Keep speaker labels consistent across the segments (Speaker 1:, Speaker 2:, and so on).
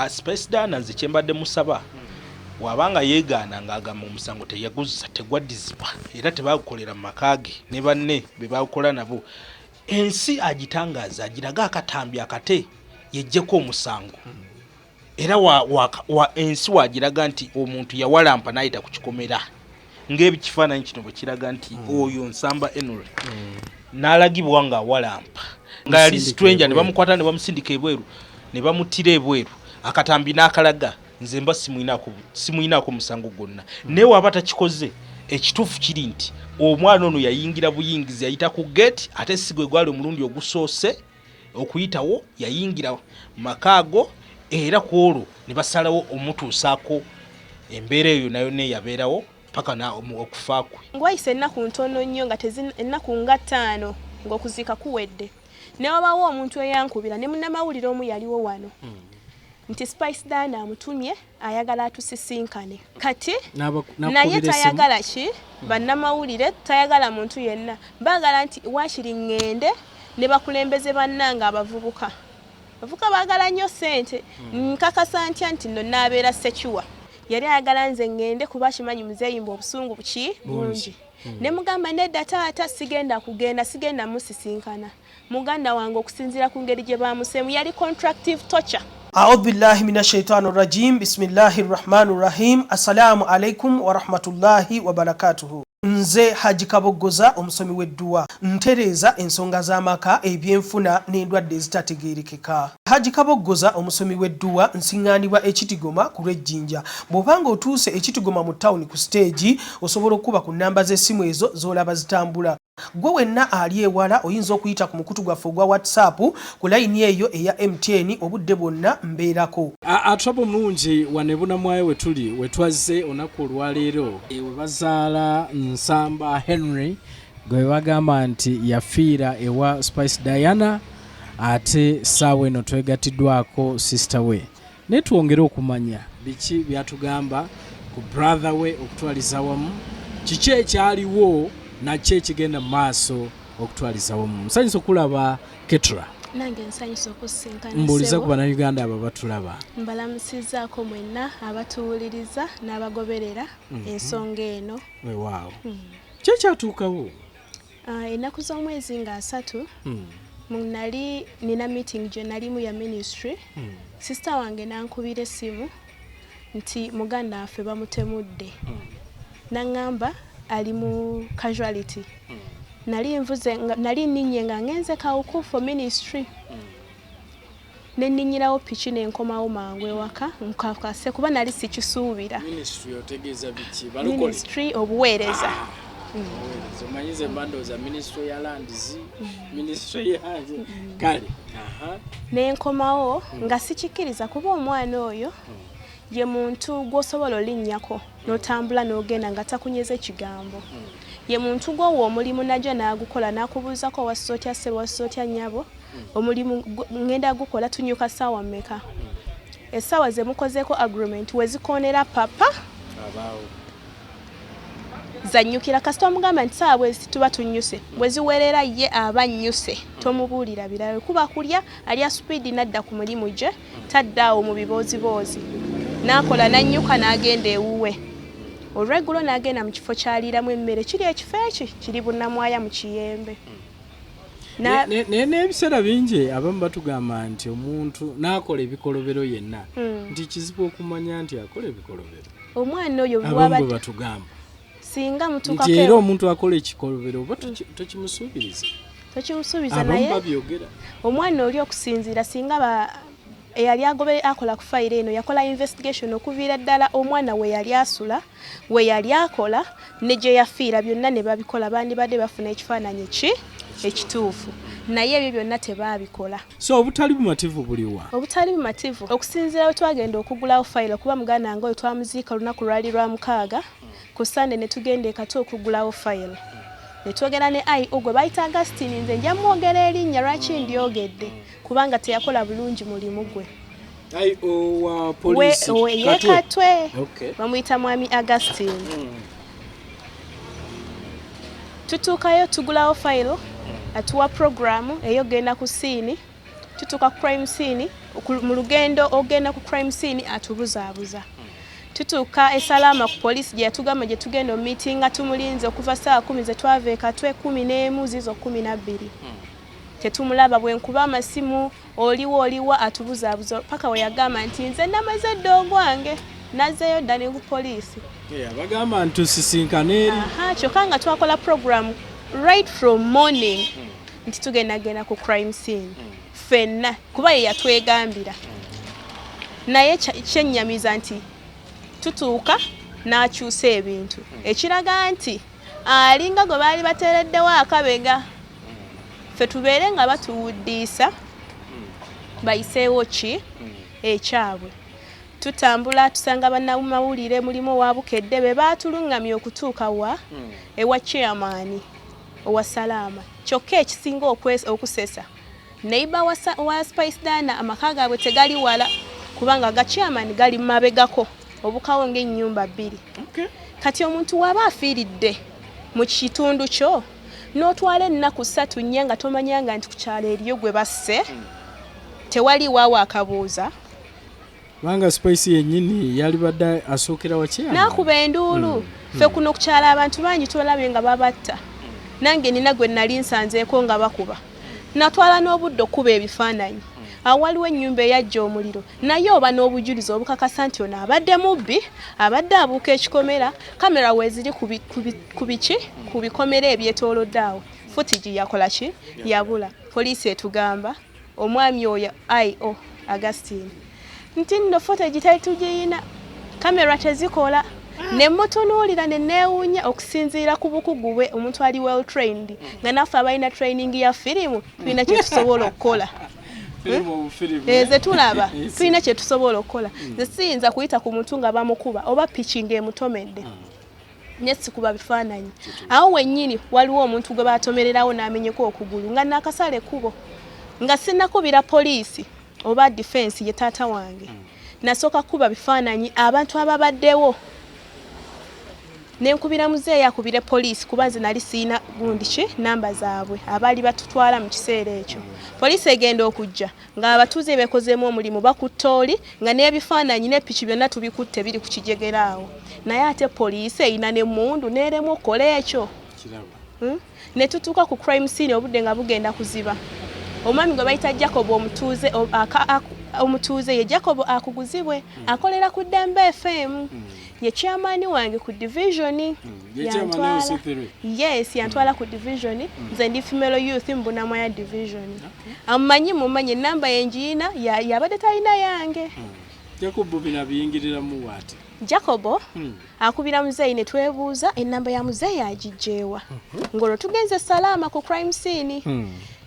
Speaker 1: Space Dana nze kyembadde musaba wabanga yeegaana ng'agamba omusango teyaguzza tegwaddizibwa era tebagukolera mu maka ge ne banne be bagukola nabo ensi agitangaaza agiraga akatambi akate yejjeko omusango era ensi wagiraga nti omuntu yawalampa n'ayita ku kikomera ng'ebikifaananyi kino bwe kiraga nti oyo nsamba Henry n'alagibwa ng'awalampa nga yali stranger ne bamukwata ne bamusindika ebweru ne bamutira ebweru akatambi n'akalaga nze mba simuyinaako musango gwonna naye waba takikoze ekituufu kiri nti omwana ono yayingira buyingizi yayita ku gate ate si gwe gwali omulundi ogusoose okuyitawo yayingira maka ago era ku olwo ne basalawo omutuusaako embeera eyo nayo neyabeerawo paka okufa kwe.
Speaker 2: Ngwayise ennaku ntono nnyo nga ennaku nga 5 ng'okuziika kuwedde ne wabawo omuntu eyankubira ne munnamawulire omu yaliwo wano nti Spice Dana amutumye ayagala atusisinkane kati naye tayagala ki bannamawulire tayagala muntu yenna baagala nti waakiri ŋŋende ne bakulembeze bannanga abavubuka baagala nnyo ssente nkakasa ntya nti nno naabeera sekiwa yali ayagala nze ŋŋende kuba kimanyi muzeyimba obusungu buki bungi ne mugamba nedda taata sigenda musisinkana muganda wange okusinziira ku ngeri gye baamuseemu yali contractive torture.
Speaker 3: أعوذ بالله من الشيطان الرجيم بسم الله الرحمن الرحيم السلام عليكم ورحمة الله وبركاته. Nze Haji Kabogoza omusomi w'edduwa ntereeza ensonga z'amaka ebyenfuna n'endwadde ezitategeerekeka. Haji Kabogoza omusomi w'edduwa nsiŋŋaanibwa ekitigoma ku lw'ejjinja. Bw'obanga otuuse ekitigoma mu ttawuni ku siteegi osobola okuba ku nnamba z'essimu ezo z'olaba zitambula. Gwe wenna ali ewala oyinza okuyita ku mukutu gwaffe ogwa WhatsApp ku layini eyo eya MTN obudde bwonna mbeerako.
Speaker 4: Atwabo mulungi wanebuna mwayo wetwazze olunaku olwaleero we bazaala Nsamba Henry gwe bagamba nti yafiira ewa Spice Diana ate saawa eno twegatiddwako sister we. Ne twongere okumanya biki byatugamba ku brother we okutwaliza wamu kiki ekyaliwo nakyo ekigenda mu maaso okutwaliza wamu. Nsanyusa okulaba Ketra.
Speaker 2: Nange nsanyusa okusinkana
Speaker 4: mbuuliza ku bannayuganda abo abatulaba.
Speaker 2: Mbalamusizaako mwenna abatuwuliriza n'abagoberera ensonga eno.
Speaker 4: Weewaawo. Ki ekyatuukawo?
Speaker 2: Ennaku z'omwezi nga 3 nali nina meeting gye nalimu ya ministry. Sister wange nankubira essimu nti muganda waffe bamutemudde. Naŋŋamba ali mu casualty. Nali ninye nga ngenze kawuku for ministry. Nenninyirawo piki nenkomawo mangu ewaka nkakase kuba nali sikisuubira.
Speaker 4: Ministry otegeeza biki?
Speaker 2: Ministry obuweereza.
Speaker 4: Zomanyize bandoza ministry ya lands, ministry ya kale.
Speaker 2: Nenkomawo nga sikikiriza kuba omwana oyo ye muntu gwosobola olinnyako n'otambula n'ogenda nga takunyeze kigambo. Ye muntu gwowo omulimu najja n'agukola n'akubuuzako wasootya ssebo wasootya nnyabo omulimu ngenda gukola tunyuka ssaawa mmeka. Essaawa ze mukozeeko agreement wezikoonera papa zanyukira kasita omugamba nti ssaawa bwezi tuba tunyuse bweziwerera ye aba nnyuse tomubuulira birala kuba kulya alya supiidi n'adda ku mulimu gye taddaawo mu bibooziboozi n'akola n'annyuka n'agenda ewuwe. Olweggulo n'agenda mu kifo kyaliiramu emmere kiri ekifo eki kiri bunnamwaya mu Kiyembe.
Speaker 4: N'ebiseera bingi abamu batugamba nti omuntu n'akola ebikolobero yenna nti kizibu okumanya nti akola ebikolobero.
Speaker 2: Omwana oyo
Speaker 4: bw'aba batugamba
Speaker 2: singa mutuuka
Speaker 4: nti era omuntu akola ekikolobero oba tokimusuubiriza.
Speaker 2: Tokimusuubiza naye omwana oli okusinziira singa eyali akola ku fayiro eno yakola investigation okuviira ddala omwana we yali asula we yali akola ne gye yafiira byonna ne babikola bandibadde bafuna ekifaananyi ekituufu naye ebyo byonna tebaabikola.
Speaker 4: So obutali bumativu buliwa?
Speaker 2: Obutali bumativu okusinziira we twagenda okugulawo fayiro kuba muganda wange oyo twamuziika olunaku lwali lwa mukaaga ku Sande ne tugenda ekatu okugulawo fayiro. Ne twogera ne gwe bayita Agustine nze nja mwogera erinnya lwaki ndyogedde kubanga teyakola bulungi mulimu gwe.
Speaker 4: Wa police
Speaker 2: Katwe. Bamuyita mwami Agustine. Tutuukayo tugulawo fayiro atuwa programu eyogenda ku siini tutuuka ku crime scene mu lugendo ogenda ku crime scene atubuzaabuza. Tutuuka esalama ku poliisi gye yatugamba gye tugenda meeting nga tumulinze okuva saa 10 ze twava ekatwe 11 zizo 12. Tetumulaba bwe nkuba amasimu oliwa atubuzaabuza paka we yagamba nti nze namaze eddoogo wange nazzeeyo dda ne ku poliisi.
Speaker 4: Bagamba nti tusisinkane eri.
Speaker 2: Kyokka nga twakola program right from morning nti tugenda ku crime scene ffenna kuba ye yatwegambira. Naye kyennyamiza nti tutuuka n'akyusa ebintu ekiraga nti alinga gwe baali bateereddewo akabega ffe tubeere nga batuwuddiisa bayiseewo ki ekyabwe. Tutambula tusanga bannamawulire mulimu owabukedde be baatulungamya okutuuka ewa chairman owa Salama. Kyokka ekisinga okusesa neighbor wa Spice Dana amaka gaabwe tegali wala kubanga aga chairman gali mabegako obukawo ng'ennyumba 2. Kati omuntu waba afiiridde mu kitundu kyo n'otwala ennaku 3 nnya nga tomanyanga nti ku kyalo eriyo gwe basse tewali waawo akabuuza.
Speaker 4: Banga Spice yennyini yali badde asookera wa chairman
Speaker 2: n'akuba enduulu. Ffe kuno ku kyalo abantu bangi tulabye nga babatta. Nange nina gwe nali nsanzeeko nga bakuba. Natwala n'obudde okuba ebifaananyi. Awaliwo ennyumba eyajja omuliro naye oba n'obujulizi obukakasa nti ono abadde mubbi abadde abuuka ekikomera kamera weeziri ku bikomera ebyetoolodde awo. Footage yakola ki yabula. Poliisi etugamba omwami oyo I.O. Augustine nti nno footage tali tugiyina kamera tezikola. Ne mutunuulira ne neewuunya okusinziira ku bukugu bwe omuntu ali well trained nga naffe abalina training ya firimu tulina kye tusobola okukola. Ze tulaba tulina kye tusobola okukola. Nze siyinza kuyita ku muntu nga bamukuba oba pitching emutomedde nesikuba bifaananyi. Awo wennyini waliwo omuntu gwe baatomererawo n'amenyeko okugulu nga nakasale kubo nga sinnakubira poliisi oba defense ye taata wange. Nasooka kuba bifaananyi abantu ababaddewo nenkubira muzeeyi akubire poliisi kuba nze nali siina gundi ki namba zaabwe abaali batutwala mu kiseera ekyo. Poliisi egenda okujja nga abatuuze beekozeemu omulimu bakuttooli nga n'ebifaananyi n'epiki byonna tubikutte biri ku kijegeraawo. Naye ate poliisi eyina n'emmundu n'eremu okukola ekyo. Ne tutuuka ku crime scene obudde nga bugenda kuziba. Omwami gwe bayita Jacob omutuuze ye Jacob akuguzibwe akolera ku Dembe FM. Ye chairman wange ku division yantwala ku division nze ndi female youth mbunamwaya division. Mumanyi namba yenjiina yabadde talina yange.
Speaker 4: Jacob bina biyingirira mu wati
Speaker 2: Jacob akubira muzeeyi ne twebuuza ennamba ya muzeeyi agijjeewa ngolo tugenze Salama ku crime scene.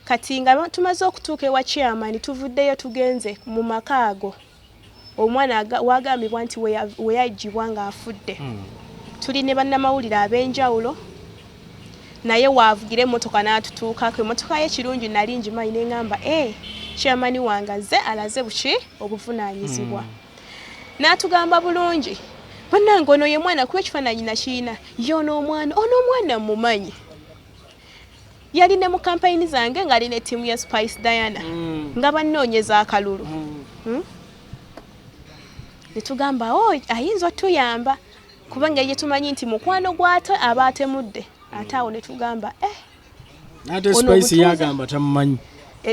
Speaker 2: Kati nga tumaze okutuuka ewa chairman tuvuddeyo tugenze mu makaago. Omwana wagambibwa nti we yagibwa ng'afudde. Tuli ne bannamawulire ab'enjawulo naye waavugira emmotoka n'atutuukako. Emmotoka ye kirungi nali ngimanyi ne ngamba chairman wange azze alaze buki obuvunaanyizibwa. N'atugamba bulungi bannange ono ye mwana kuba ekifaananyi nakiina ye ono omwana mmumanyi. Yali ne mu kampayini zange ng'ali ne ttiimu ya Spice Diana nga bannoonyeza akalulu. Ne tugamba ayinza otuyamba kubanga ye tumanyi nti mukwano gwate aba atemudde. Ate awo ne tugamba
Speaker 4: ate Spice yagamba tamumanyi.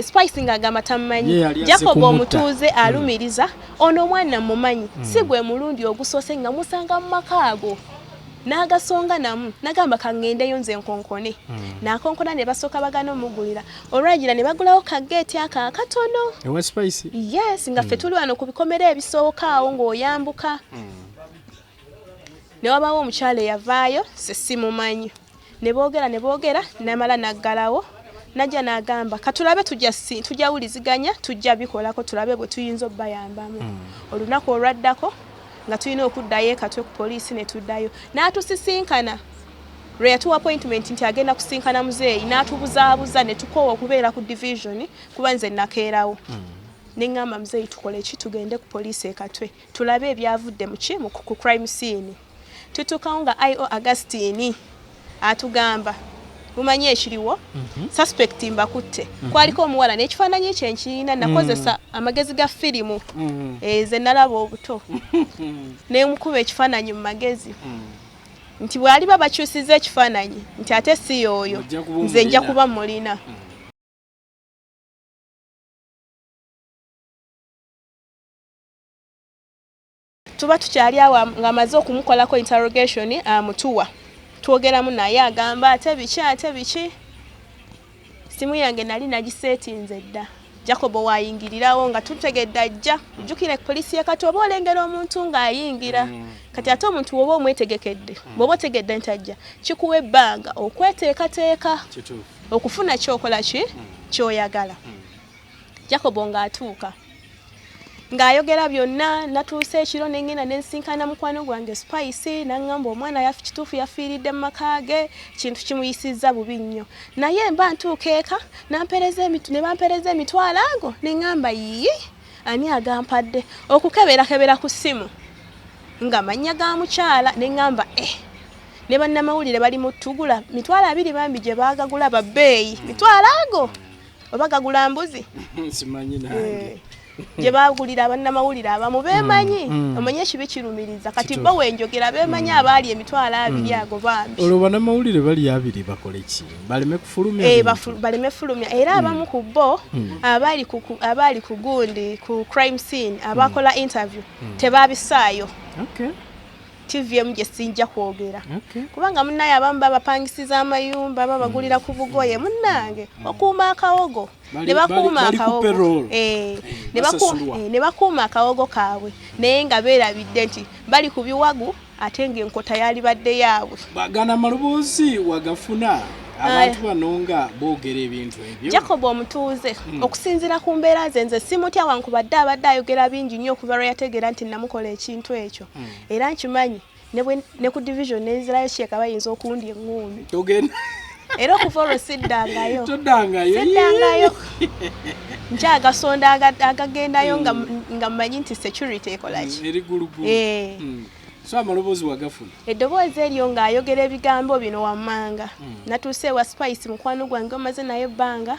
Speaker 2: Spice ng'agamba tamumanyi. Jacob omutuuze alumiriza ono omwana mmumanyi. Si gwe mulundi ogusoose nga musanga mu makaago. N'agasonga namu nagamba kangendeyo nze nkonkone. N'akonkona ne basooka bagana omugulira. Olwagira ne bagulawo kageeti akatono.
Speaker 4: Ewa Spice?
Speaker 2: Yes, nga ffe tuli wano ku bikomera ebisooka awo ng'oyambuka. Ne wabaawo omukyala eyavaayo se simumanyi. Ne boogera n'amala naggalawo. Najja n'agamba katulabe tujjawuliziganya tujja bikolako tulabe bwe tuyinza obbayambamu. Olunaku olwaddako nga tulina okuddayo ekatwe ku poliisi ne tuddayo. N'atusisinkana lwe yatuwa appointment nti agenda kusinkana muzeeyi n'atubuzaabuza ne tukoowa okubeera ku division kuba nze nakeerawo. Ne ngamba muzeeyi tukole ki tugende ku poliisi ekatwe tulabe ebyavudde ku crime scene. Tutuukawo nga I.O. Augustine atugamba bumanyi ekiriwo suspect mbakutte kwaliko omuwala n'ekifaananyi kye nkirina nakozesa amagezi ga firimu ze nalaba obuto nemukuba ekifaananyi mu magezi nti bwaliba bakyusiza ekifaananyi nti ate si yoyo nze nja kuba mulina tuba tukyali awo ng'amaze okumukolako interrogation amutuwa twogeramu naye agamba ate biki simu yange nali nagisetinze dda Jacobo wayingirirawo nga tutegedde ajja jjukira poliisi ya kati oba olengera omuntu ng'ayingira kati ate omuntu woba omwetegekedde bw'oba otegedde nti ajja kikuwa ebbanga okweteekateeka okufuna kyokola ki kyoyagala Jacobo ng'atuuka ng'ayogera byonna natuuse ekiro n'engenda n'ensinkana mukwano gwange Spice n'angamba omwana kituufu yafiiridde mu maka ge kintu kimuyisizza bubi nnyo naye mba ntuuka eka ne bampereza emitwalo ago ne ŋŋamba yii ani agampadde okukeberakebera ku ssimu nga mannya ga mukyala ne ŋŋamba ne bannamawulire bali mu ttugula $20 bambi gye baagagula babbeeyi mitwalo ago oba gagula mbuzi
Speaker 4: simanyi nange
Speaker 2: gye bagulira bannamawulire abamu beemanyi omanye ekibi kirumiriza kati bo wenjogera beemanyi abaali emitwalo 2 ago bambi
Speaker 4: olwo bannamawulire bali 2 bakole ki baleme kufulumya
Speaker 2: baleme fulumya era abamu ku bo abaali ku gundi ku crime scene abakola interview tebabisaayo TVM gye sinja kwogera kubanga munnaye abamu babapangisiza amayumba babagulira ku bugoye munnange okuuma akawogo ne bakuuma akawogo kaabwe naye nga beerabidde nti bali ku biwagu ate ng'enkota yali badde yaabwe
Speaker 4: bagana maloboozi wagafuna abantu banonga boogera ebintu ebyo
Speaker 2: Jacob omutuuze okusinziira ku mbeera nze simutya wankubadde abadde ayogera bingi nnyo okuva lwe yategeera nti namukola ekintu ekyo era nkimanyi ne ku division nenzirayo kyeka bayinza okundi eŋŋumi
Speaker 4: togenda
Speaker 2: era okuva olwo siddangayo
Speaker 4: toddangayo
Speaker 2: nkyagasonda agagendayo nga mmanyi nti security ekolaki
Speaker 4: eri gulugulu so amaloboozi wagafuna
Speaker 2: eddoboozi eryo ng'ayogera ebigambo bino wammanga natuuse ewa Spice mukwano gwange omaze naye ebbanga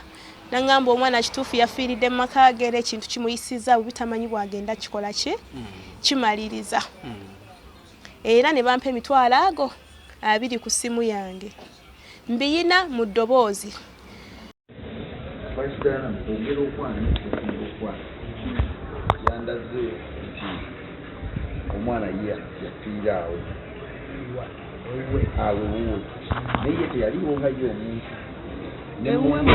Speaker 2: nangamba omwana kituufu yafiiridde mu maka ge era ekintu kimuyisizza bubi tamanyi bwagenda kikola ki kimaliriza era ne bampa emitwalo ago 2 ku ssimu yange mbiyina mu ddoboozi
Speaker 5: omwana yafiira awo wuwo naye teyaliwo nga ye omuntu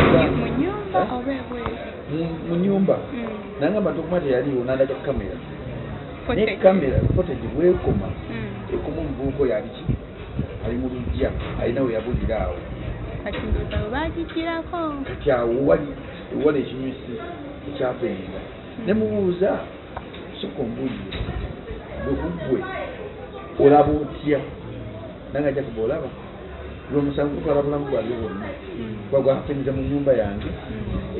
Speaker 5: mu nyumba nangamba tokuma teyaliwo nandaga kamera naye kamera footage bwekoma ekoma omuvubuka yaliki ali mu lujja alina we yabulira awo kati awo wali ekinyusi ekyapenda ne mubuuza soka ombuulire bwekugwe olaba otya nanga Jacob olaba lwomusango gutwala bulamu bwange bwonna gwagwapeniza mu nyumba yange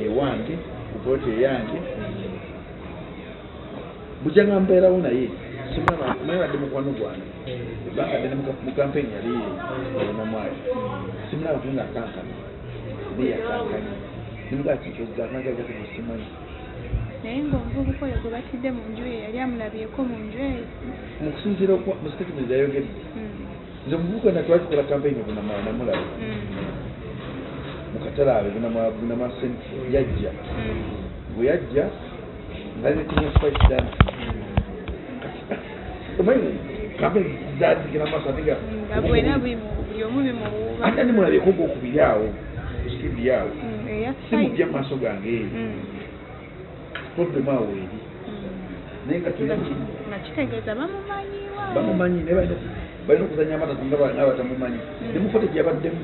Speaker 5: ewange ku polote yange bujja nga mbeerawo naye simaye badde mukwano gwange badde mu kampeni yali namwayo simulaba kunga akankana naye akankani nimugakikyoganagajaku musimanyi
Speaker 6: naye ng'omuvubuka oyo gwe batidde mu nju ye yali amulabyeko mu nju eyo
Speaker 5: mu kusinziira mu statement yayogedde nze omuvubuka natwakikola kampeyini namulaba mu katalabe bunamasente yajja bwe yajja ngaleetinya Spice Dana omanyi kampeyini zazigera maaso ate
Speaker 6: nga bwena buli omu bimuwuuba
Speaker 5: ate nimulabyeko gwokubiri awo sikidi awo simubya mu maaso gange eyo problema eri naye nga
Speaker 6: kitegeeza
Speaker 5: bamumanyi naye balina okuzanya amatatu nga batamumanyi ne mu footage yabaddemu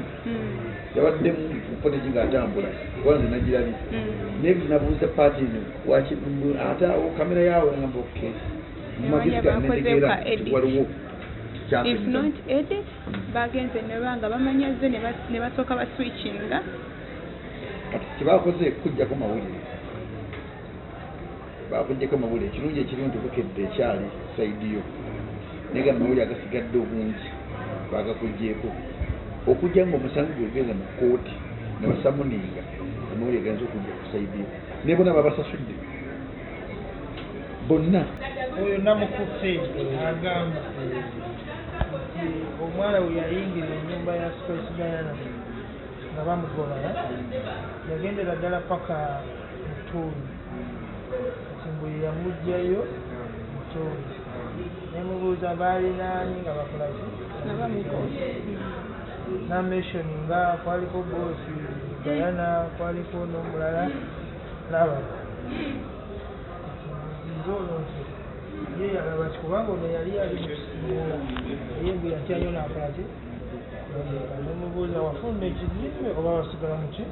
Speaker 5: footage ng'atambula wanze nagirabye naye nabuuza patini ate awo kamera yaawe ngamba oke mumagezi ganetegeera waliwo
Speaker 6: if not edit bagenze nebanga bamanyaze ne basooka baswitchinga
Speaker 5: kati kyebakoze kujjako mawulire bakujjako mawulire ekirungi ekirimu tubukedde ekyali saidi yo naye gamawulire agasigadde obungi bagakugjeeko okujja ng'omusango gwegenda mu kkooti ne basamuninga amawulire genza okujja okusaidia naye bonna babasasudde bonna
Speaker 3: oyo namukutte agamba nti omwana we yayingira ennyumba ya Space Diana nga bamugoba yagendera ddala paka Mutuuni kati mbu yamugjayo Mutuuni nemubuuza baalinaani nga bakolaki nameshoni nga kwaliko boosi Diana kwaliko n'omulala laba ye yalaba kubanga ono yali ali mukisimula ye mbu yatyanyo nakolaki nemubuuza wafunda ekizimbe oba wasigala muki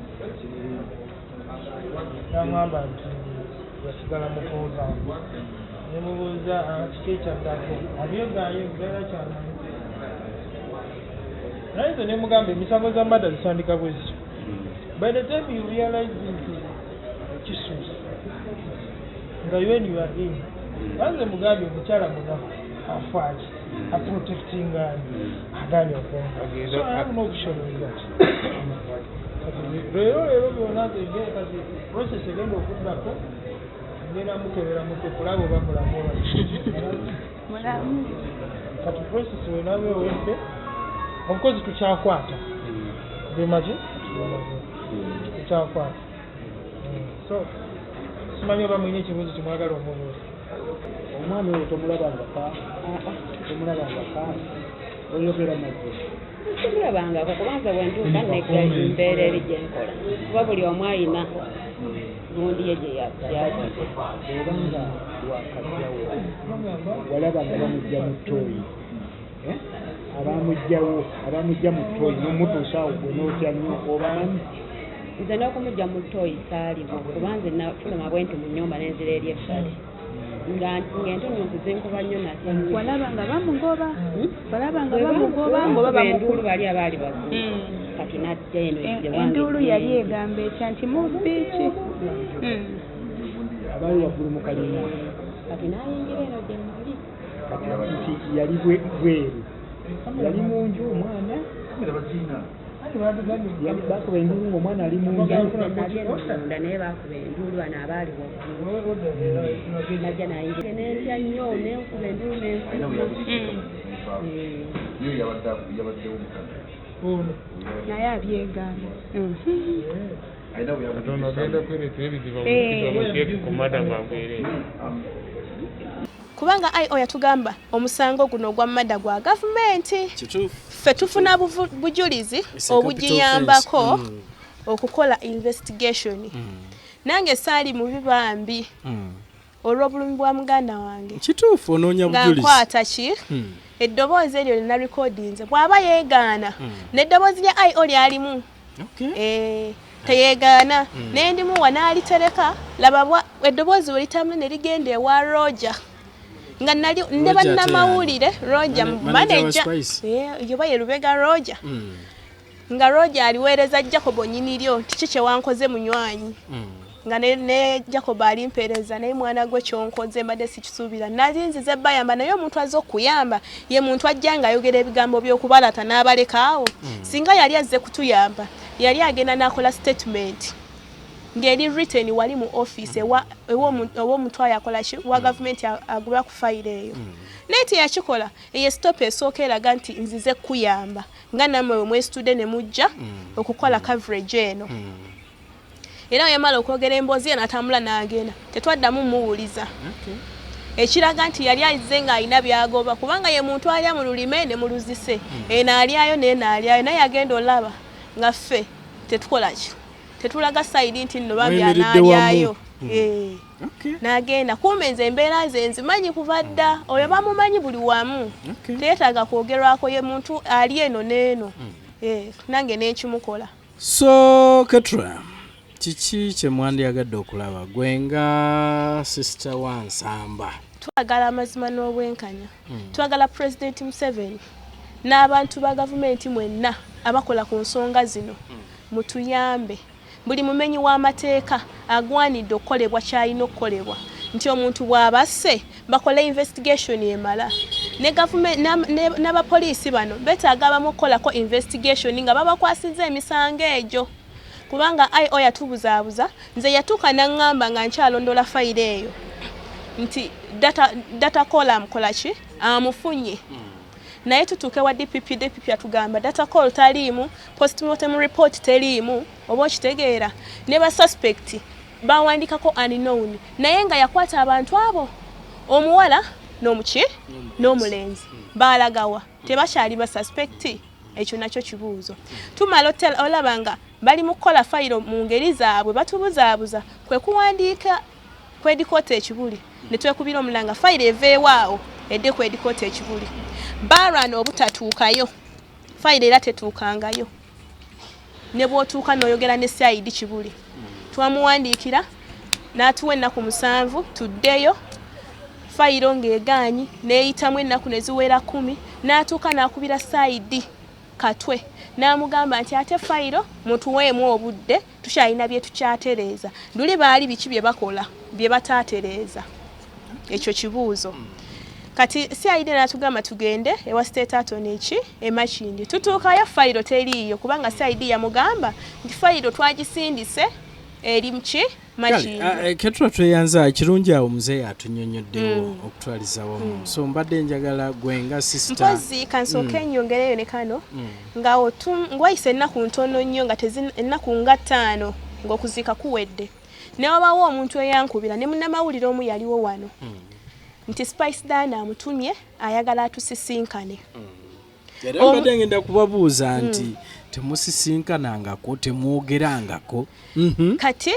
Speaker 3: namwamba nti yasigala mukuuzangu nemubuuza kiki ekyaddako abyegaanye mbeera kyamanyi naye nze nemugamba emisango za mada zisandika bwe zityo by the time you realize nti kisuusa nga when you are in banze mugambe omukyala munaku afaaki aprotectingani aganye okwonga so I have no option with that leero byonna kati process egenda okuddako ngenda mukebera mutwe kulaba oba mulamu
Speaker 6: mulamu
Speaker 3: kati process wenabe owedde omukozi tukyakwata bemaki tukyakwata so simanyi oba mwine ekibuuzo kimwagala omubuuza
Speaker 7: omwana oyo tomulabanga oyogera mazzi
Speaker 8: tumulabangako kubanga bwentuuka nembeera eri gyenkola kuba buli omu alina gundi ye gyeyagite
Speaker 7: obanga wakajjawo walabanga bamujja mu ttooyi abamujja mu ttooyi nomutuusa awo gwe n'otya nnyo obamanyi
Speaker 8: nze n'okumujja mu ttooyi saaliwo kubanze nafuluma bwenti mu nnyumba n'enzira eri essale ng'entunuuzi zinkuba nnyo nate
Speaker 6: walabanga bamugoba ngoba
Speaker 8: enduulu bali abaali bazima kati najja eno
Speaker 6: enduulu yali egamba ekya nti mubbi ki
Speaker 7: abaali waggulu mu kalina
Speaker 8: kati n'ayingira eno gye muli
Speaker 7: kati yali bweru yali mu nju omwana bakuba enduulu ng'omwana ali mu nju
Speaker 8: nali enunda naye bakuba enduulu bano abaali waggulu najja nayingira nentya nnyo nenkuba enduulu
Speaker 6: naye abyegamba
Speaker 2: kubanga IO yatugamba omusango guno ogwa madda gwa gavumenti ffe tufuna bujulizi obugiyambako okukola investigation nange saali mu bibambi olw'obulumi bwa muganda wange
Speaker 4: kituufu onoonya bujulizi
Speaker 2: nkwata ki eddoboozi eryo lina recordings bw'aba yeegaana n'eddoboozi lya IO lyalimu teyeegaana n'endimu wanaalitereka laba eddoboozi welitamu ne ligenda ewa Roger nga nali ne bannamawulire Roger manager yoba ye Lubega Roger nga Roger aliweereza Jacob onyiniryo nti kiki kyewankoze munywanyi nga ne Jacob alimpeereza naye mwana gwe kyonkoze mbadde sikisuubira nazinzize bayamba naye omuntu azze okuyamba ye muntu ajja nga ayogera ebigambo by'okubalata n'abalekaawo singa yali azze kutuyamba yali agenda n'akola statement ng'eri written wali mu office ew'omuntu ayakola wa gavumenti agula ku fayiro eyo naye teyakikola eyo stop esooka eraga nti nzize kuyamba nga nammwe we mwesitudde ne mujja okukola coverage eno era yamala okwogera emboozi ye n'atambula n'agenda tetwaddamu muwuliza ekiraga nti yali azze ng'alina byagoba kubanga ye muntu alya mu lulime ne mu luzise eno alyayo naye n'alyayo naye agenda olaba nga ffe tetukola ki tetulaga sayidi nti nno babyanaalyayo n'agenda kumbe nze embeera ze nzimanyi kuva dda oyo bamumanyi buli wamu teyeetaaga kwogerwako ye muntu ali eno n'eno nange n'ekimukola
Speaker 4: so Ketra kiki kye mwandyagadde okulaba gwe nga sister Wansamba
Speaker 2: twagala amazima n'obwenkanya twagala President Museveni n'abantu ba gavumenti mwenna abakola ku nsonga zino mutuyambe buli mumenyi w'amateeka agwanidde okukolebwa kyalina okukolebwa nti omuntu bw'abasse bakole investigation emala ne government n'abapoliisi bano betaaga bamukolako investigation nga babakwasiza emisango egyo kubanga IO yatubuzaabuza nze yatuuka n'aŋŋamba nga nkyalondola fayiro eyo nti data call amukola ki amufunye naye tutuuke wa DPP atugamba data call taliimu postmortem report teriimu oba okitegeera ne basuspect bawandikako unknown naye nga yakwata abantu abo omuwala n'omuki n'omulenzi balagawa tebakyali basuspect ekyo nakyo kibuuzo tumala olabanga bali mu kukola fayiro mu ngeri zaabwe batubuzaabuza kwe kuwandiika kwedikoota ekibuli ne twekubira omulanga fayiro eveewaawo edde kwedikoota ekibuli barwana obutatuukayo fayiro era tetuukangayo ne bw'otuuka n'oyogera ne CID kibuli twamuwandiikira n'atuwa ennaku 7 tuddeyo fayiro ng'egaanyi n'eyitamu ennaku ne ziwera 10 n'atuuka n'akubira CID Katwe n'amugamba nti ate fayiro mutuweemu obudde tukyalina bye tukyatereeza luli baali biki bye bakola bye bataatereeza ekyo kibuuzo kati CID n'atugamba tugende ewa state attorney Makindi tutuukayo fayiro teriiyo kubanga CID yamugamba nti fayiro twagisindise eri muki Makindi
Speaker 4: ketula tweyanza kirungi awo muzeeyi atunyonyoddewo okutwaliza wamu so mbadde njagala gwenga sister
Speaker 2: mpozi kansooka ennyongereyo ne kano nga ngwayise ennaku ntono nnyo nga ennaku nga 5 ng'okuziika kuwedde ne wabawo omuntu eyankubira ne munnamawulire omu yaliwo wano nti Spice Dana amutumye ayagala atusisinkane
Speaker 4: era mbadde ngenda kubabuuza nti temusisinkanangako temwogerangako
Speaker 2: kati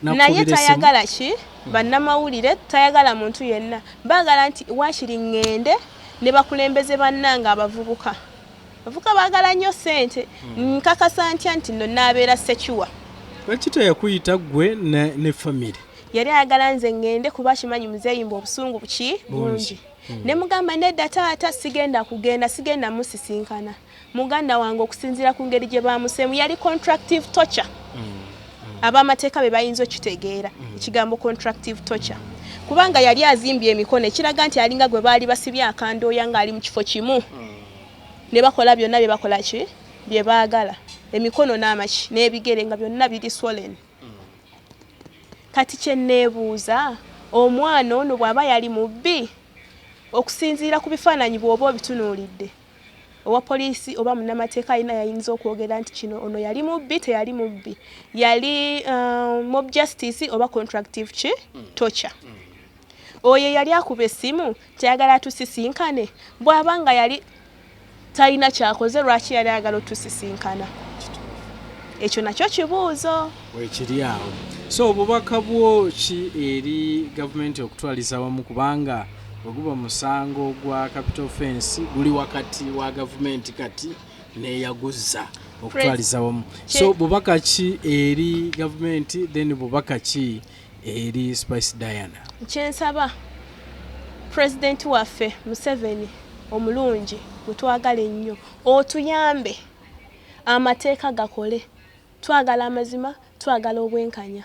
Speaker 2: naye tayagala ki bannamawulire tayagala muntu yenna baagala nti waakiri ŋŋende ne bakulembeze bannanga abavubuka baagala nnyo ssente nkakasa ntya nti nno naabeera sekiwa
Speaker 4: lwaki teyakuyita ggwe ne famire
Speaker 2: yali ayagala nze ŋŋende kuba akimanyi muzeeyimba obusungu buki bungi ne mugamba nedda taata sigenda musisinkana muganda wange okusinziira ku ngeri gye baamuseemu yali contractive torture ab'amateeka be bayinza okitegeera ekigambo contractive torture kubanga yali azimbye emikono ekiraga nti alinga gwe baali basibye akandooya ng'ali mu kifo kimu ne bakola byonna bye bakola ki bye baagala emikono n'amaki n'ebigere nga byonna biri swollen kati kye neebuuza omwana ono bw'aba yali mubbi okusinziira ku bifaananyi bw'oba obitunuulidde owa poliisi oba munnamateeka alina yayinza okwogera nti kino ono yali mubbi teyali mubbi yali mob justice oba contractive ki torture oyo yali akuba essimu teyagala atusisinkane bw'aba nga yali talina kyakoze lwaki yali ayagala otusisinkana ekyo nakyo kibuuzo
Speaker 4: wekiri awo so obubaka bwo ki eri gavumenti okutwaliza wamu kubanga oguba musango gwa capital offense guli wakati wa gavumenti kati neyaguza okutwaliza wamu so bubaka ki eri gavumenti then bubaka ki eri Spice Diana
Speaker 2: kyensaba president waffe Museveni omulungi mutwagala ennyo otuyambe amateeka gakole twagala amazima twagala obwenkanya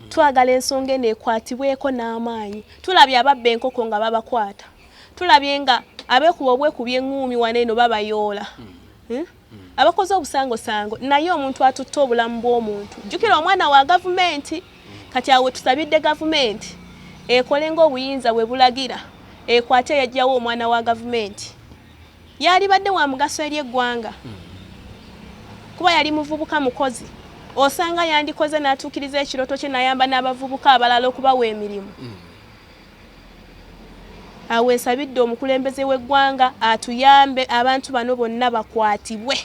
Speaker 2: twagala ensonga eno ekwatibweko n'amaanyi tulabye ababba enkoko nga babakwata tulabye nga abekuba obwekubi eŋŋuumi wano eno babayoola abakoze obusangosango naye omuntu atutta obulamu bw'omuntu jjukira omwana wa gavumenti kati awe tusabidde gavumenti ekole ng'obuyinza bwe bulagira ekwate yajjawo omwana wa gavumenti yalibadde wa mugaso eri eggwanga kuba yali muvubuka mukozi osanga yandikoze n'atuukiriza ekiroto kye nayamba n'abavubuka abalala okubawa emirimu awe nsabidde omukulembeze w'eggwanga atuyambe abantu bano bonna bakwatibwe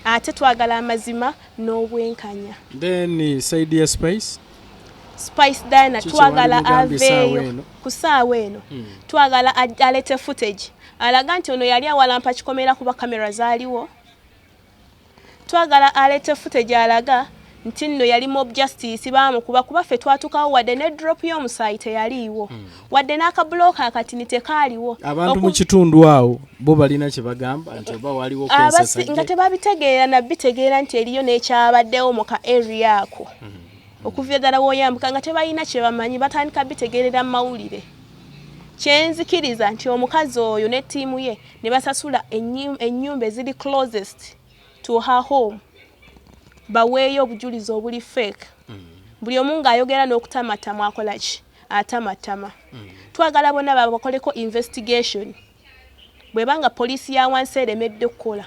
Speaker 2: ate twagala amazima n'obwenkanya
Speaker 4: then side ya
Speaker 2: Spice Diana twagala aveeyo ku ssaawa eno twagala alete footage alaga nti ono yali awalampa kikomera kuba kamera zaaliwo twagala alete footage alaga nti nno yali mob justice baamukuba kuba ffe twatukawo wadde ne drop y'omusaayi teyaliiwo wadde n'akabulooka akatini tekaaliwo
Speaker 4: abantu mu kitundu awo bo balina kye bagamba nti oba waliwo kwensasajja
Speaker 2: nga tebabitegeera nabitegeera nti eriyo n'ekyabaddewo mu ka area ako okuvya ddala w'oyambuka nga tebalina kye bamanyi batandika bitegeerera mu mawulire kyenzikiriza nti omukazi oyo ne ttiimu ye ne basasula ennyumba eziri closest to her home baweeyo obujulizi obuli fake buli omu ng'ayogera n'okutamatama akola ki atamatama twagala bonna bakoleko investigation bwebanga poliisi ya wansi eremedde okukola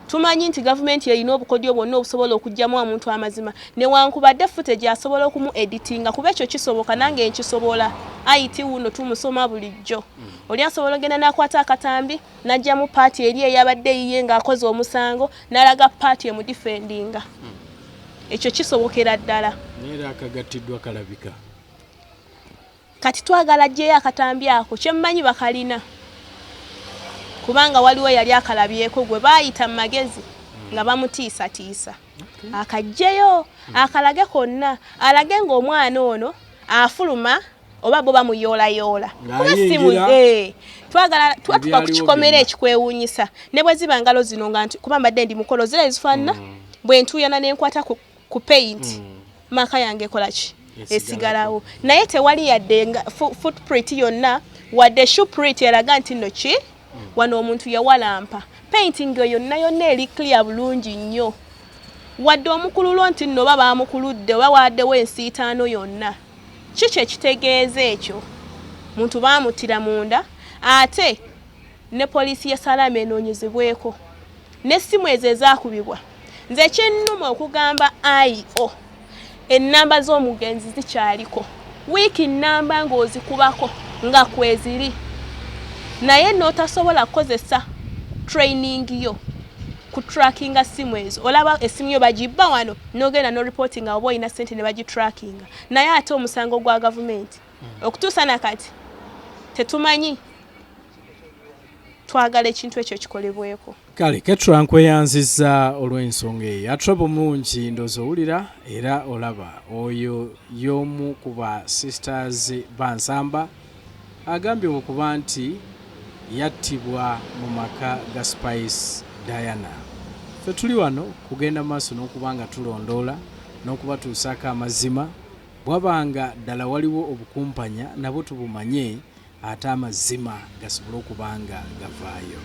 Speaker 2: tumanyi nti gavumenti erina obukodyo bwonna obusobola okugyamu omuntu amazima newankubadde footage asobola okumu editinga kuba ekyo kisoboka nange nkisobola IT wuno tumusoma bulijjo oli asobola ogenda n'akwata akatambi n'ajjamu paati eri eyabadde yiye ng'akoze omusango n'alaga paati emudifendinga ekyo kisobokera ddala
Speaker 4: neera akagatiddwa kalabika
Speaker 2: kati twagala ajjeyo akatambi ako kyemmanyi bakalina kubanga waliwo yali akalabyeko gwe baayita mu magezi nga bamutiisatiisa akajjeyo akalage konna alage ng'omwana ono afuluma oba bo bamuyoolayoola kuba simu twagala twatuka ku kikomera ekikwewuunyisa ne bwe ziba ngalo zino nga kuba mbadde ndi mukolo zira ezifaanana bwe ntuuyana ne nkwata ku paint maka yange ekola ki esigalawo naye tewali yadde footprint yonna wadde shoe print eraga nti nno ki wano omuntu yawalampa painting eyo yonna eri clear bulungi nnyo wadde omukululo nti nno baba bamukuludde oba waddewo ensiitaano yonna kiki ekitegeeza ekyo muntu baamutira munda ate ne poliisi y'esalaama enoonyezebweko n'essimu ezo ezaakubibwa nze kyennuma okugamba IO ennamba z'omugenzi zikyaliko wiiki nnamba ng'ozikubako nga kweziri naye n'otasobola kukozesa training yo ku trackinga simu ezo olaba essimu yo bagibba wano n'ogenda no reporting oba olina ssente ne bagitrackinga naye ate omusango gwa gavumenti okutuusa nakati tetumanyi twagala ekintu ekyo kikolebweko
Speaker 4: kale Ketra nkweyanziza olw'ensonga eyo atrabo mungi ndozo owulira era olaba oyo y'omu ku ba sisters bansamba agambye okuba nti yattibwa mu maka ga Spice Diana fe tuli wano kugenda maaso n'okubanga tulondoola n'okubatuusaako amazima bwabanga ddala waliwo obukumpanya nabo tubumanye ate amazima gasobole okubanga gavaayo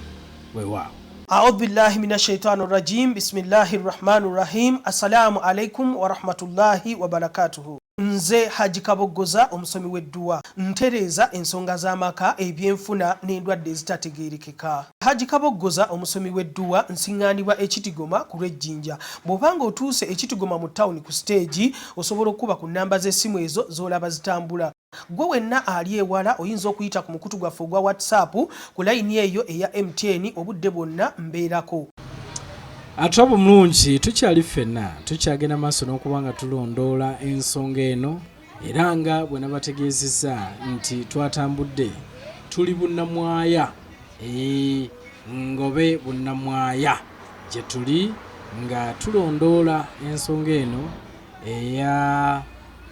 Speaker 4: weewaawo.
Speaker 3: أعوذ بالله من الشيطان الرجيم بسم الله الرحمن الرحيم السلام عليكم ورحمة الله وبركاته. Nze Haji Kaboggoza omusomi w'edduwa ntereeza ensonga z'amaka ebyenfuna n'endwadde ezitategeerekeka. Haji Kaboggoza omusomi w'edduwa nsiŋŋaanibwa ekitigoma ku lw'ejjinja. Bw'obanga otuuse ekitigoma mu ttawuni ku siteegi osobola okuba ku nnamba z'essimu ezo z'olaba zitambula. Gwe wenna ali ewala oyinza okuyita ku mukutu gwaffe ogwa WhatsApp ku layini eyo eya MTN obudde bwonna mbeerako.
Speaker 4: Atrabo mulungi tukyali ffenna tukyagenda maaso n'okubanga tulondoola ensonga eno era nga bwe nabategeezezza nti twatambudde tuli bunnamwaya ngobe bunnamwaya gye tuli nga tulondoola ensonga eno eya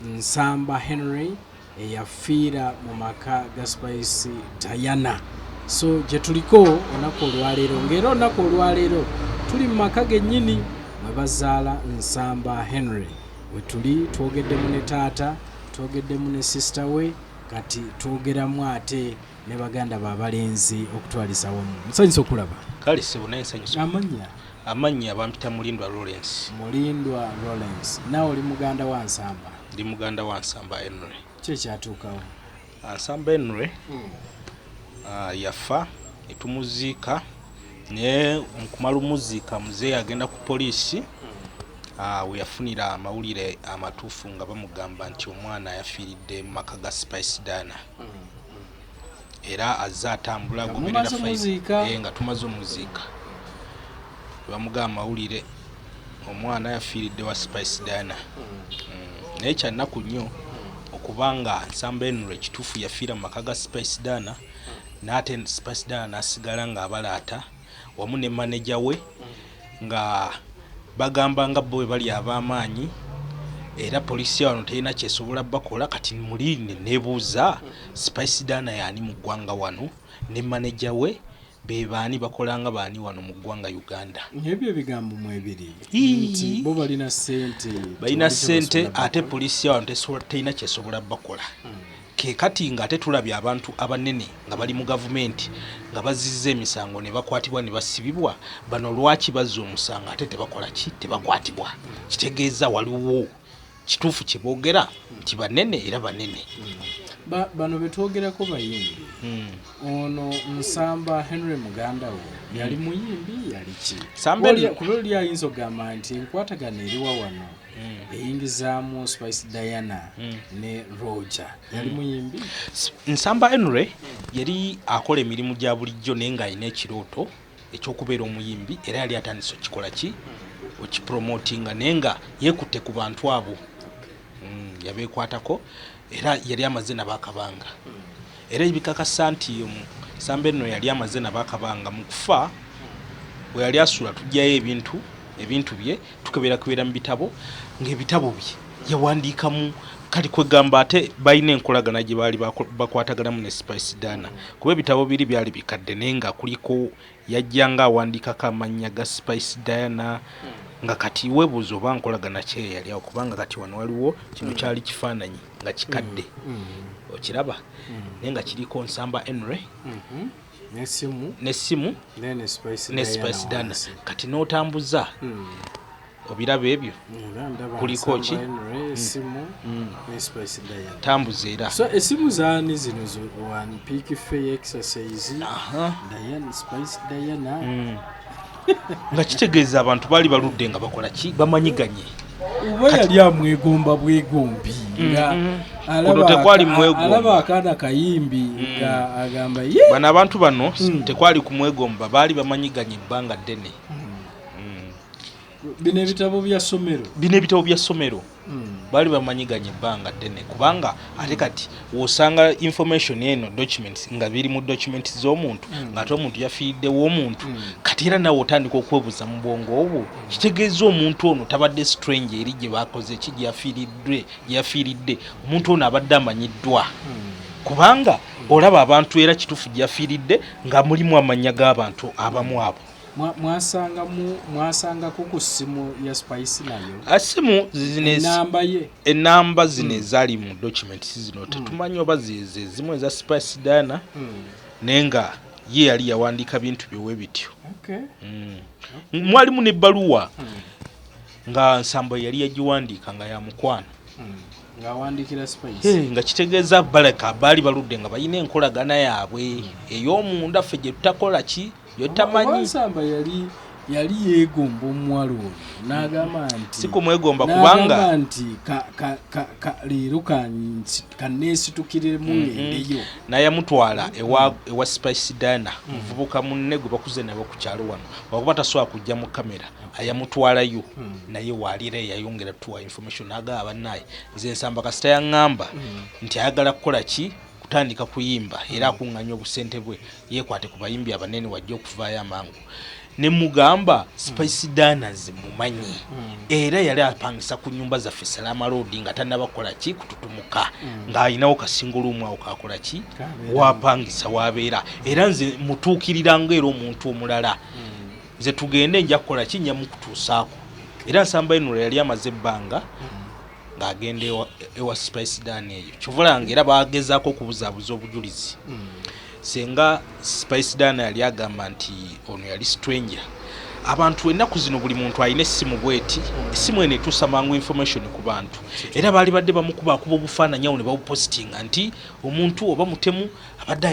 Speaker 4: Nsamba Henry eyafiira mu maka ga Spice Diana. So gye tuliko olunaku olwaleero ng'era olunaku olwaleero tuli mu maka gennyini mwe bazaala Nsamba Henry we tuli twogeddemu ne taata twogeddemu ne sisita we kati twogeramu ate ne baganda b'abalenzi okutwalisa wamu. Nsanyusa okulaba.
Speaker 1: Kale sibu naye nsanyusa. Amannya bampita Mulindwa Lawrence.
Speaker 4: Mulindwa Lawrence. Nawe oli muganda wa Nsamba?
Speaker 1: Ndi muganda wa Nsamba Henry.
Speaker 4: Kye kyatuukawo?
Speaker 1: Nsamba Henry yafa etumuziika naye mukumala umuziika muzeeyi agenda ku poliisi we yafunira amawulire amatuufu nga bamugamba nti omwana yafiiridde mu maka ga Spice Diana era azze atambula agoberera fayiro nga tumaze omuziika bamugamba amawulire omwana yafiiridde wa Spice Diana naye kyannaku nnyo okubanga Nsamba Henry ekituufu yafiira mu maka ga Spice Diana n'ate Spice Diana n'asigala ng'abalaata wamu ne manager we nga bagamba nga bo bali ab'amaanyi era poliisi wano terina kyesobola bakola. Kati mulinde nebuuza Spice Diana yaani mu ggwanga wano ne manager we be baani bakolanga baani wano mu ggwanga Uganda.
Speaker 4: Ebyo ebigambo mu ebiri nti bo balina ssente
Speaker 1: ate poliisi wano terina kyesobola bakola. ke kati nga ate tulabye abantu abanene nga bali mu gavumenti nga bazizza emisango ne bakwatibwa ne basibibwa bano lwaki bazza omusango ate tebakola ki tebakwatibwa kitegeeza waliwo kituufu kye boogera nti banene era banene
Speaker 4: bano betwogerako bayimbi ono Nsamba Henry muganda we yali muyimbi yali ki kuba oli ayinza okugamba nti enkwatagana eriwa wano eyingizaamu Spice Diana ne Roger yali muyimbi.
Speaker 1: Nsamba Henry yali akola emirimu gya bulijjo naye nga alina ekirooto ekyokubeera omuyimbi era yali atandise okikola ki okipromotinga naye nga yeekutte ku bantu abo yabeekwatako era yali amaze nabakabanga era ebikakasa nti Nsamba Henry yali amaze nabakabanga mu kufa bwe yali asula tujjayo ebintu bye tukebera mu bitabo ng'ebitabo bye yawandiikamu kali kwegamba ate balina enkolagana gye baali bakwataganamu ne Spice Diana kuba ebitabo biri byali bikadde naye nga kuliko yajjanga awandiikako amannya ga Spice Diana nga kati weebuuza oba nkolagana kye yali awo kubanga kati wano waliwo kino kyali kifaananyi nga kikadde okiraba naye nga kiriko Nsamba Henry n'essimu ne Spice Diana kati n'otambuza obiraba ebyo kuliko ki tambuza era
Speaker 4: so esimu zaani zino one peak fair exercise Diana Spice Diana
Speaker 1: nga kitegeeza abantu baali baludde nga bakola ki bamanyiganye
Speaker 4: oba yali amwegomba bwegombi nga alaba akaana kayimbi nga agamba
Speaker 1: bano abantu bano tekwali kumwegomba baali bamanyiganye ebbanga ddene.
Speaker 4: Bino ebitabo bya ssomero baali bamanyiganye ebbanga ddene kubanga ate kati wosanga information eno documents nga biri mu documents z'omuntu ng'ate omuntu yafiiriddewo omuntu kati era nawe otandika okwebuuza mu bwongo obwo kitegeeza omuntu ono tabadde strange eri gye bakoze ki gye yafiiridde omuntu ono abadde amanyiddwa kubanga olaba abantu era kituufu gye yafiiridde nga mulimu amannya g'abantu abamu abo. mwasangako ku ssimu ya Spice nayo
Speaker 1: asimu enamba zino ezaali mu documents zino tetumanyi oba zeze zimu eza Spice Diana naye nga ye yali yawandiika bintu byewe bityo mwalimu n'ebbaluwa nga Nsamba yali yagiwandiika nga yamukwano
Speaker 4: ng'awandiikira Spice
Speaker 1: nga kitegeeza baleka baali baludde nga balina enkolagana yaabwe ey'omunda ffe gye tutakola ki yotamanyi.
Speaker 4: Nsamba yali yeegomba omuwala ono n'agamba nti
Speaker 1: si kumwegomba kubanga
Speaker 4: nti leero kanneesitukiremu ngendeyo
Speaker 1: naye yamutwala ewa Spice Diana muvubuka munne gwe bakuze nabo ku kyalo wano wakuba tasobola kujja mu kamera ayamutwalayo naye waalira yayongera tuwa information n'agamba bannaye nze Nsamba kasita yaŋŋamba nti ayagala kukola ki kutandika kuyimba era akuŋŋanya obusente bwe yeekwate ku bayimbi abanene wajja okuvaayo amangu ne mugamba Spice Diana zimumanyi era yali apangisa ku nnyumba zaffe Salama Road nga tannabakola ki kututumuka ng'alinawo kasingulumu awo kakola ki wapangisa wabeera era nze mutuukirira ng'era omuntu omulala nze tugende nja kukola ki nja mukutuusaako era Nsamba Henry yali amaze ebbanga ng'agenda ewa Spice Diana eyo kyovulanga era bagezaako okubuzaabuza obujulizi senga Spice Diana yali agamba nti ono yali stranger abantu ennaku zino buli muntu alina essimu bweti essimu eno etuusa mangu information ku bantu era baali badde bamukuba obufaananyi awo ne babupositinga nti omuntu oba mutemu abadde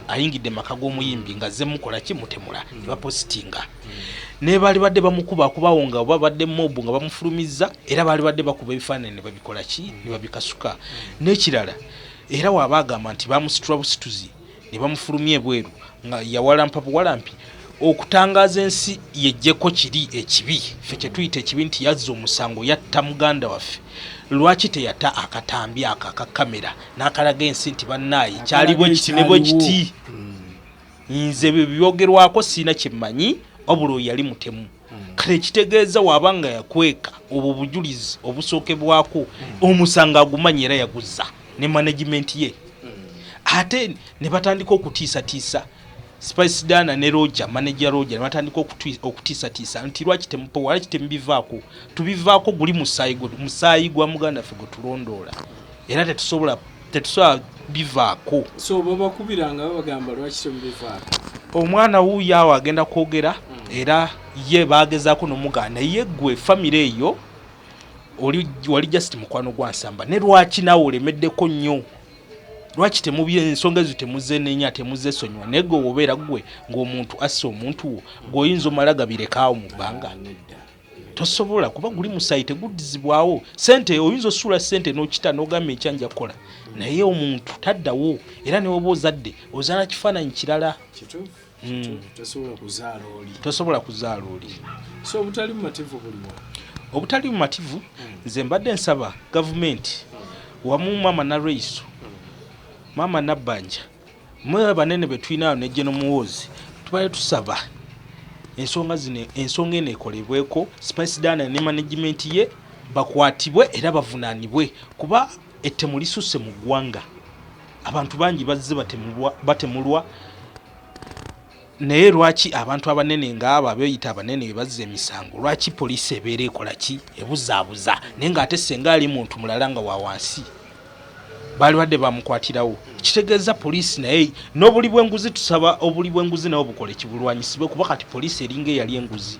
Speaker 1: ayingidde maka g'omuyimbi nga ze mukola ki mutemula ne bapositinga ne baali badde bamukubawo nga oba badde mobu nga bamufulumizza era baali badde bakuba ebifaananyi ne babikola ki ne babikasuka n'ekirala era waabagamba nti bamusitula busituzi ne bamufulumya ebweru nga yawalampa buwalampi okutangaaza ensi yejjeko kiri ekibi ffe kye tuyita ekibi nti yazza omusango yatta muganda waffe lwaki teyatta akatambi aka kamera n'akalaga ensi nti bannaayi kyali bwe kiti ne bwe kiti nze byogerwako siina kyemmanyi wabula yali mutemu kale ekitegeeza waabanga yakweka obwo bujulizi obusookebwako omusango agumanyi era yaguzza ne management ye ate ne batandika okutiisatiisa Spice Diana ne Roger manager Roger ne batandika okutiisatiisa nti lwaki temupowa lwaki temubivaako tubivaako guli musaayi gwa muganda ffe gwe tulondoola era tetusobola tetusobola bivaako.
Speaker 4: So babakubiranga babagamba lwaki temubivaako?
Speaker 1: Omwana wuuyo awo agenda kwogera era ye baagezaako n'omugaana ye ggwe famire eyo wali just mukwano gwa Nsamba ne lwaki naawe olemeddeko nnyo, lwaki temubye ensonga ezo temuzenenya temuzesonyiwa naye gwe wobeera ggwe ng'omuntu assa omuntu wo gw'oyinza omala gabirekaawo mu bbanga tosobola kuba guli musayi teguddizibwawo. Sente oyinza osuula sente n'okita n'ogamba ekyanja kukola naye omuntu taddawo era ne woba ozadde ozaala kifaananyi kirala. Tosobola kuzaala oli.
Speaker 4: So obutali bumativu buliwo?
Speaker 1: Obutali bumativu nze mbadde nsaba gavumenti wamu Maama Naraiso Maama Nabbanja mwe banene betulinayo ne General Muhoozi tubale tusaba ensonga eno ekolebweko Spice Dana ne management ye bakwatibwe era bavunaanibwe kuba ettemu lisusse mu ggwanga. Abantu bangi bazze batemulwa naye lwaki abantu abanene ng'abo abeeyita abanene bazze emisango lwaki poliisi ebeera ekola ki ebuzaabuza naye ng'ate senga ali muntu mulala nga wa wansi baali badde bamukwatirawo. Kitegeeza poliisi naye n'obuli bw'enguzi tusaba obuli bw'enguzi nawo bukole kibulwanyisibwe kuba kati poliisi eringa eyali enguzi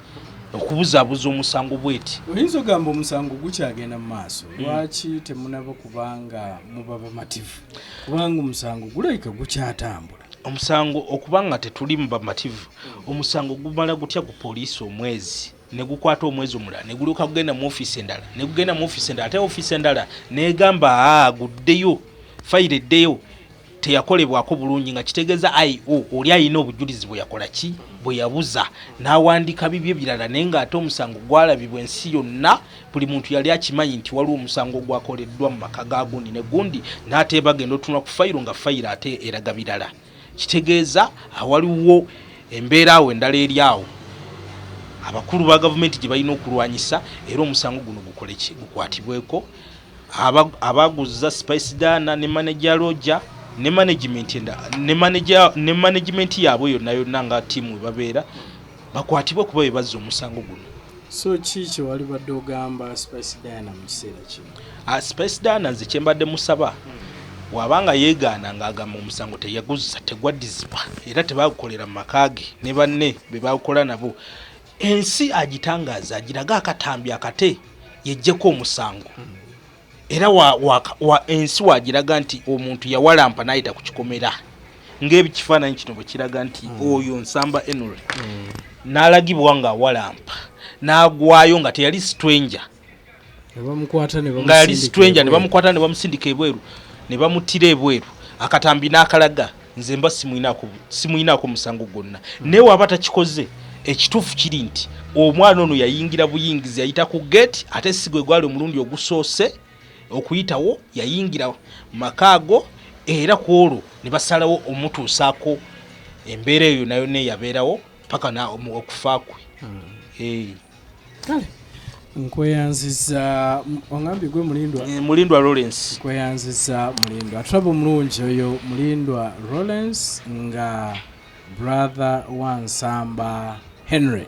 Speaker 1: okubuzaabuza omusango bweti.
Speaker 4: Oyinza ogamba omusango gukyagenda mu maaso lwaki temunaba kubanga muba bamativu kubanga omusango gulabika gukyatambula?
Speaker 1: Omusango okubanga tetuli mu bamativu omusango gumala gutya ku poliisi omwezi ne gukwata omwezi omulala ne guluka kugenda mu ofiisi endala ne gugenda mu ofiisi endala ate ofiisi endala negamba guddeyo fayiro eddeyo teyakolebwako bulungi nga kitegeeza oli ayina obujulizi bwe yakola ki bwe yabuza n'awandiika bibye birala naye ng'ate omusango gwalabibwa ensi yonna buli muntu yali akimanyi nti waliwo omusango gwakoleddwa mu maka ga gundi ne gundi n'ate bagenda otunula ku fayiro nga fayiro ate eraga birala. Kitegeeza awaliwo embeera awo endala eri awo abakulu ba gavumenti gye balina okulwanyisa era omusango guno gukole ki gukwatibweko abaguza Spice Dana ne manager Roger ne management yaabwe yonna nga tiimu we babeera bakwatibwe kuba be bazza omusango guno.
Speaker 4: So kiki wali badde ogamba Spice Dana mu kiseera kino?
Speaker 1: Spice Dana nze kye mbadde musaba wabanga yeegaana ng'agamba omusango teyaguzza tegwaddizibwa era tebagukolera mu maka ge ne banne be bagukola nabo ensi agitangaaza agiraga akatambi akate yejjeko omusango era ensi wagiraga nti omuntu yawalampa n'ayita ku kikomera ng'ebikifaananyi kino bwe kiraga nti oyo Nsamba Henry n'alagibwa ng'awalampa n'agwayo nga teyali stranger nga yali stranger ne bamukwata ne bamusindika ebweru ne bamutira ebweru akatambi n'akalaga nze mba simuyinaako musango gwonna naye waba takikoze ekituufu kiri nti omwana ono yayingira buyingizi yayita ku gate ate sigwe gwali omulundi ogusoose okuyitawo yayingira maka ago era ku olwo ne basalawo omutuusaako embeera eyo nayo neyabeerawo paka okufa kwe.
Speaker 4: Nkweyanziza ongambye gwe
Speaker 1: Mulindwa Lawrence.
Speaker 4: Nkweyanziza Mulindwa atulaba omulungi oyo Mulindwa Lawrence nga brother wa Nsamba Henry.